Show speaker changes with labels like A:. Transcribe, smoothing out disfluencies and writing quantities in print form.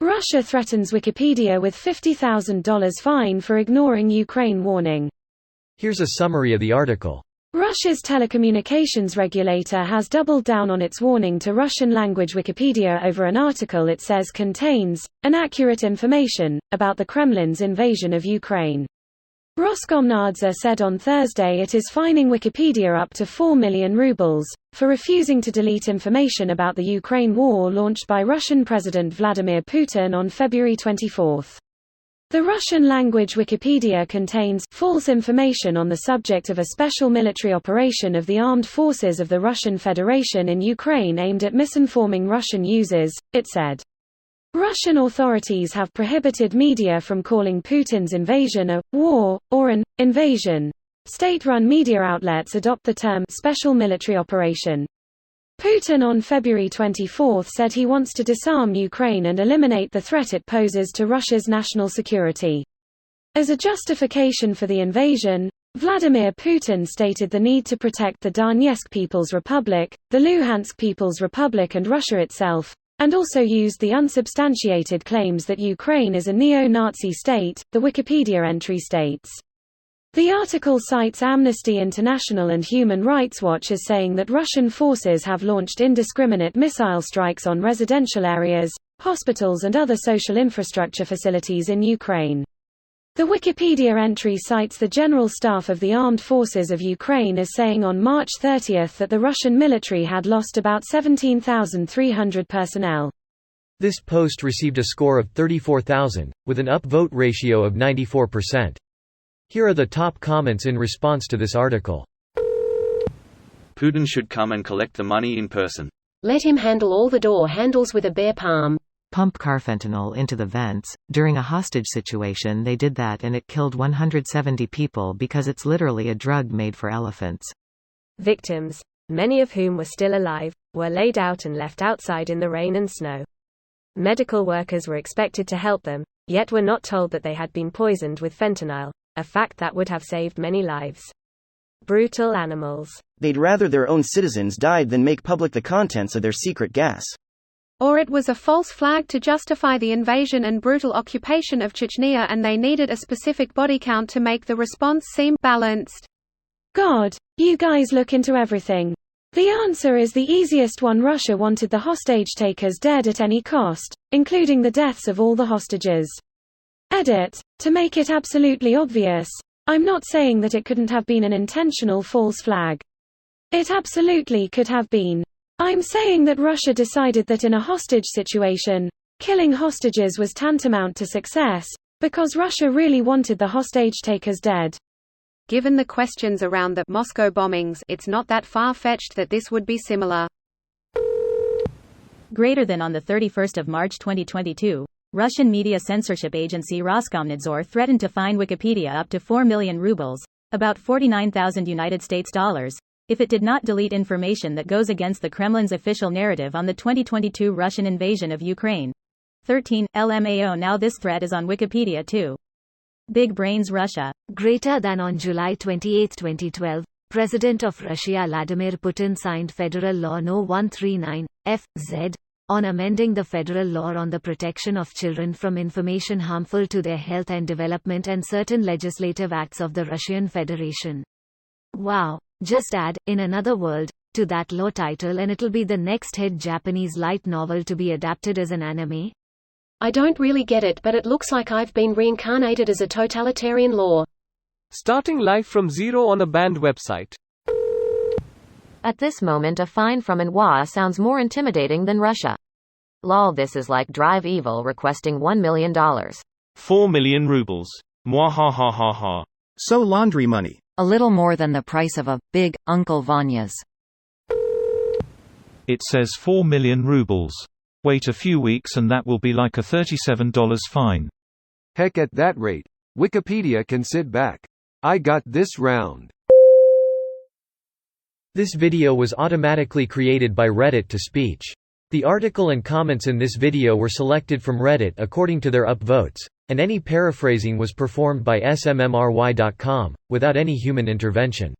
A: Russia threatens Wikipedia with $50,000 fine for ignoring Ukraine warning.
B: Here's a summary of the article.
A: Russia's telecommunications regulator has doubled down on its warning to Russian-language Wikipedia over an article it says contains inaccurate information about the Kremlin's invasion of Ukraine. Roskomnadzor said on Thursday it is fining Wikipedia up to 4 million rubles for refusing to delete information about the Ukraine war launched by Russian President Vladimir Putin on February 24. The Russian-language Wikipedia contains false information on the subject of a special military operation of the armed forces of the Russian Federation in Ukraine aimed at misinforming Russian users, it said. Russian authorities have prohibited media from calling Putin's invasion a war or an invasion. State-run media outlets adopt the term special military operation. Putin on February 24 said he wants to disarm Ukraine and eliminate the threat it poses to Russia's national security. As a justification for the invasion, Vladimir Putin stated the need to protect the Donetsk People's Republic, the Luhansk People's Republic and Russia itself, and also used the unsubstantiated claims that Ukraine is a neo-Nazi state, the Wikipedia entry states. The article cites Amnesty International and Human Rights Watch as saying that Russian forces have launched indiscriminate missile strikes on residential areas, hospitals and other social infrastructure facilities in Ukraine. The Wikipedia entry cites the General Staff of the Armed Forces of Ukraine as saying on March 30 that the Russian military had lost about 17,300 personnel.
B: This post received a score of 34,000, with an upvote ratio of 94%. Here are the top comments in response to this article.
C: Putin should come and collect the money in person.
D: Let him handle all the door handles with a bare palm.
E: Pump carfentanil into the vents. During a hostage situation they did that and it killed 170 people because it's literally a drug made for elephants.
F: Victims, many of whom were still alive, were laid out and left outside in the rain and snow. Medical workers were expected to help them, yet were not told that they had been poisoned with fentanyl, a fact that would have saved many lives. Brutal animals.
G: They'd rather their own citizens died than make public the contents of their secret gas.
H: Or it was a false flag to justify the invasion and brutal occupation of Chechnya and they needed a specific body count to make the response seem balanced.
A: God, you guys look into everything. The answer is the easiest one. Russia wanted the hostage takers dead at any cost, including the deaths of all the hostages. Edit. To make it absolutely obvious, I'm not saying that it couldn't have been an intentional false flag. It absolutely could have been. I'm saying that Russia decided that in a hostage situation, killing hostages was tantamount to success, because Russia really wanted the hostage takers dead.
H: Given the questions around the Moscow bombings, it's not that far-fetched that this would be similar.
I: Greater than on the 31st of March 2022. Russian media censorship agency Roskomnadzor threatened to fine Wikipedia up to 4 million rubles, about 49,000 United States dollars, if it did not delete information that goes against the Kremlin's official narrative on the 2022 Russian invasion of Ukraine. 13. LMAO. Now this threat is on Wikipedia too. Big Brains Russia.
J: Greater than on July 28, 2012, President of Russia Vladimir Putin signed Federal Law No. 139, FZ, on amending the federal law on the protection of children from information harmful to their health and development and certain legislative acts of the Russian Federation. Wow, just add, in another world, to that law title and it'll be the next hit Japanese light novel to be adapted as an anime?
D: I don't really get it, but it looks like I've been reincarnated as a totalitarian law.
K: Starting life from zero on a banned website.
L: At this moment a fine from Anwa sounds more intimidating than Russia. Lol, this is like Drive Evil requesting $1 million.
M: 4 million rubles. Mwahahaha.
N: So laundry money.
O: A little more than the price of a big Uncle Vanya's.
M: It says 4 million rubles. Wait a few weeks and that will be like a $37 fine.
P: Heck, at that rate, Wikipedia can sit back. I got this round.
B: This video was automatically created by Reddit to speech. The article and comments in this video were selected from Reddit according to their upvotes, and any paraphrasing was performed by smmry.com, without any human intervention.